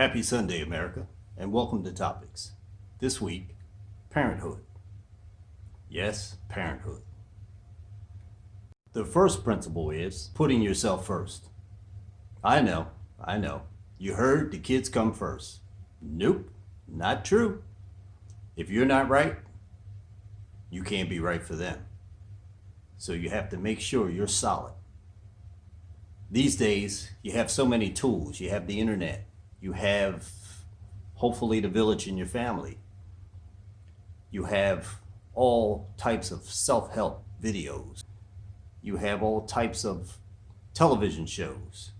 Happy Sunday, America, and welcome to Topics. This week, parenthood. Yes, parenthood. The first principle is putting yourself first. I know. You heard the kids come first. Nope, not true. If you're not right, you can't be right for them. So you have to make sure you're solid. These days, you have so many tools. You have the internet. You have, hopefully, the village in your family. You have all types of self-help videos. You have all types of television shows,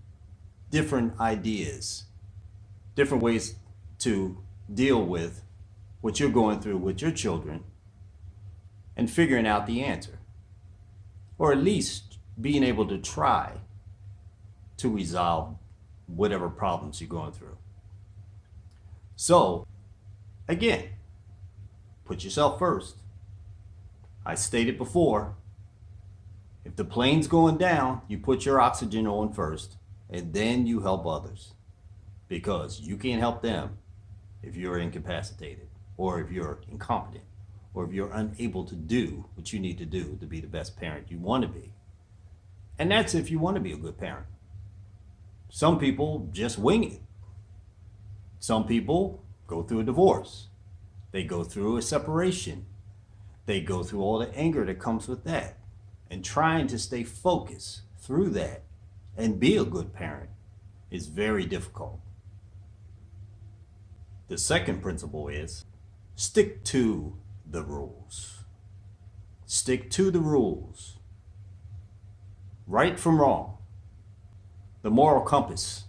different ideas, different ways to deal with what you're going through with your children and figuring out the answer. Or at least being able to try to resolve whatever problems you're going through. So, again, put yourself first. I stated before, if the plane's going down, you put your oxygen on first, and then you help others. Because you can't help them if you're incapacitated, or if you're incompetent, or if you're unable to do what you need to do to be the best parent you want to be. And that's if you want to be a good parent. Some people just wing it. Some people go through a divorce. They go through a separation. They go through all the anger that comes with that. And trying to stay focused through that and be a good parent is very difficult. The second principle is stick to the rules. Stick to the rules. Right from wrong. The moral compass.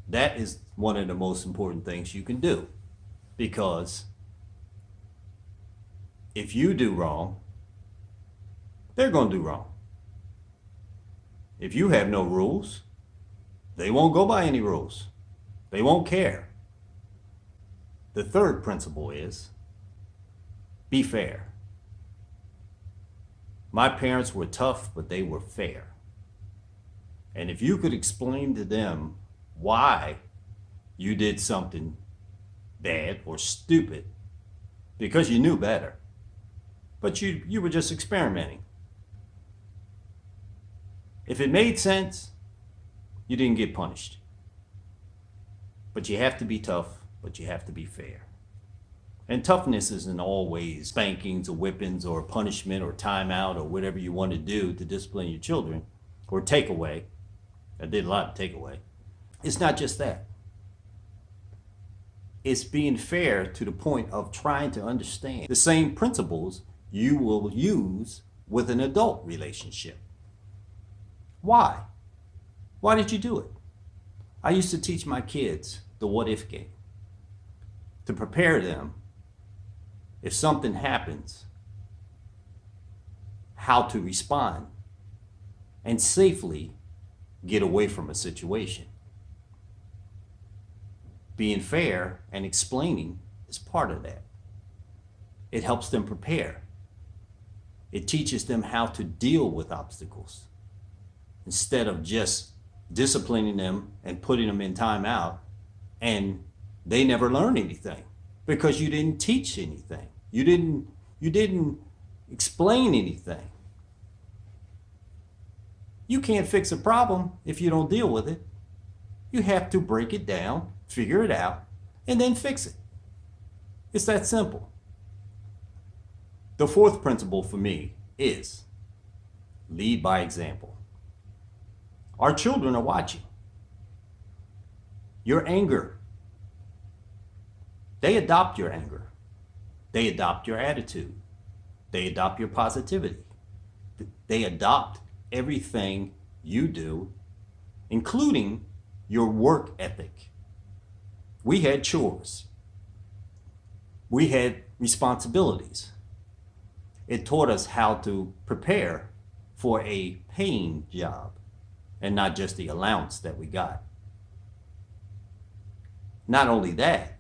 That is one of the most important things you can do. Because if you do wrong, they're going to do wrong. If you have no rules, they won't go by any rules. They won't care. The third principle is be fair. My parents were tough, but they were fair. And if you could explain to them why you did something bad or stupid because you knew better, but you were just experimenting. If it made sense, you didn't get punished. But you have to be tough, but you have to be fair. And toughness isn't always spankings or whippings or punishment or timeout or whatever you want to do to discipline your children or take away. I did a lot of takeaway. It's not just that. It's being fair to the point of trying to understand the same principles you will use with an adult relationship. Why? Why did you do it? I used to teach my kids the what if game to prepare them if something happens, how to respond and safely get away from a situation. Being fair and explaining is part of that. It helps them prepare. It teaches them how to deal with obstacles instead of just disciplining them and putting them in timeout and they never learn anything because you didn't teach anything. You didn't explain anything. You can't fix a problem if you don't deal with it. You have to break it down, figure it out, and then fix it. It's that simple. The fourth principle for me is lead by example. Our children are watching. Your anger. They adopt your anger. They adopt your attitude. They adopt your positivity. They adopt everything you do, including your work ethic. We had chores. We had responsibilities. It taught us how to prepare for a paying job and not just the allowance that we got. Not only that,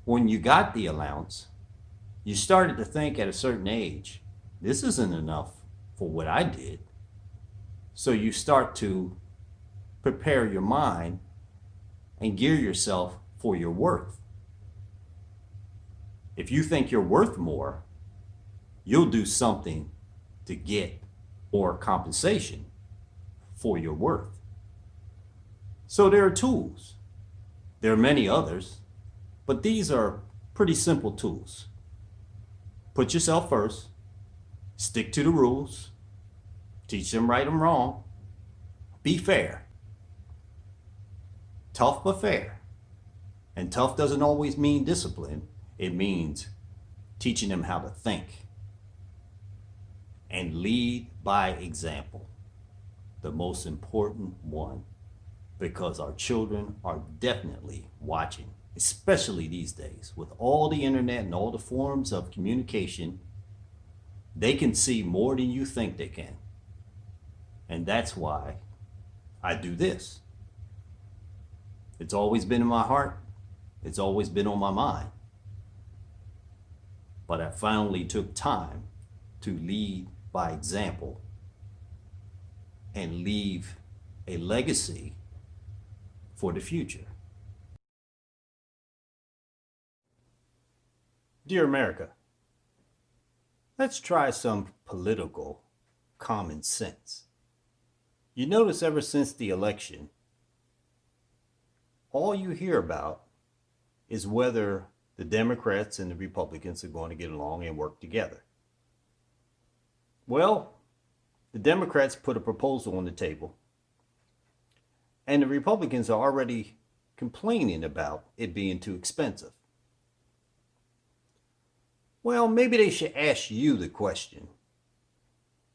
when you got the allowance, you started to think at a certain age, this isn't enough for what I did. So you start to prepare your mind and gear yourself for your worth. If you think you're worth more, you'll do something to get more compensation for your worth. So there are tools. There are many others, but these are pretty simple tools. Put yourself first, stick to the rules, teach them right and wrong, be fair. Tough but fair. And tough doesn't always mean discipline. It means teaching them how to think. And lead by example. The most important one, because our children are definitely watching, especially these days with all the internet and all the forms of communication. They can see more than you think they can. And that's why I do this. It's always been in my heart. It's always been on my mind. But I finally took time to lead by example and leave a legacy for the future. Dear America, let's try some political common sense. You notice ever since the election, all you hear about is whether the Democrats and the Republicans are going to get along and work together. Well, the Democrats put a proposal on the table, and the Republicans are already complaining about it being too expensive. Well, maybe they should ask you the question.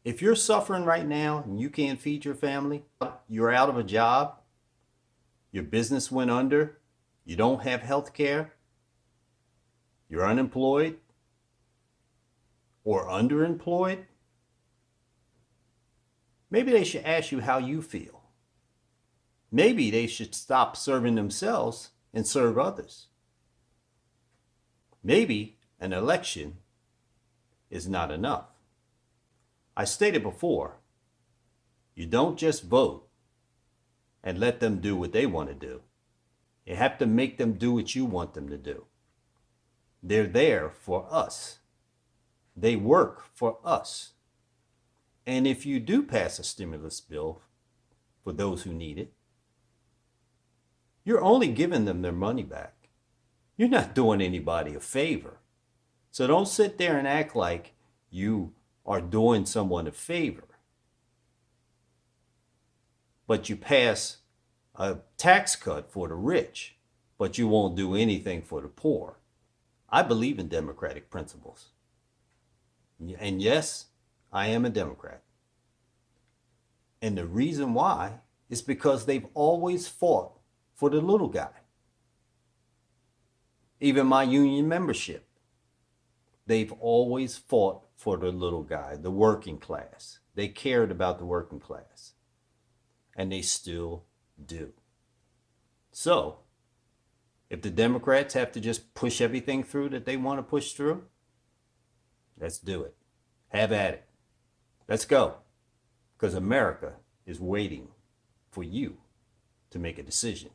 If you're suffering right now and you can't feed your family, you're out of a job, your business went under, you don't have health care, you're unemployed or underemployed, maybe they should ask you how you feel. Maybe they should stop serving themselves and serve others. Maybe an election is not enough. I stated before, you don't just vote and let them do what they want to do. You have to make them do what you want them to do. They're there for us. They work for us. And if you do pass a stimulus bill for those who need it, you're only giving them their money back. You're not doing anybody a favor. So don't sit there and act like you are doing someone a favor. But you pass a tax cut for the rich, but you won't do anything for the poor. I believe in democratic principles. And yes, I am a Democrat. And the reason why is because they've always fought for the little guy. Even my union membership, they've always fought for the little guy, the working class. They cared about the working class. And they still do. So, if the Democrats have to just push everything through that they want to push through, let's do it. Have at it. Let's go. Because America is waiting for you to make a decision.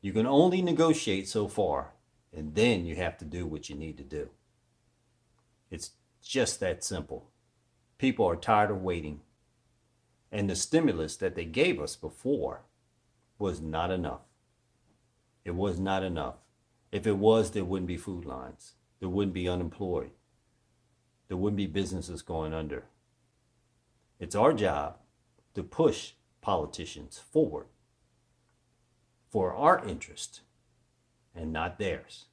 You can only negotiate so far, and then you have to do what you need to do. It's just that simple. People are tired of waiting. And the stimulus that they gave us before was not enough. It was not enough. If it was, there wouldn't be food lines. There wouldn't be unemployed. There wouldn't be businesses going under. It's our job to push politicians forward for our interest and not theirs.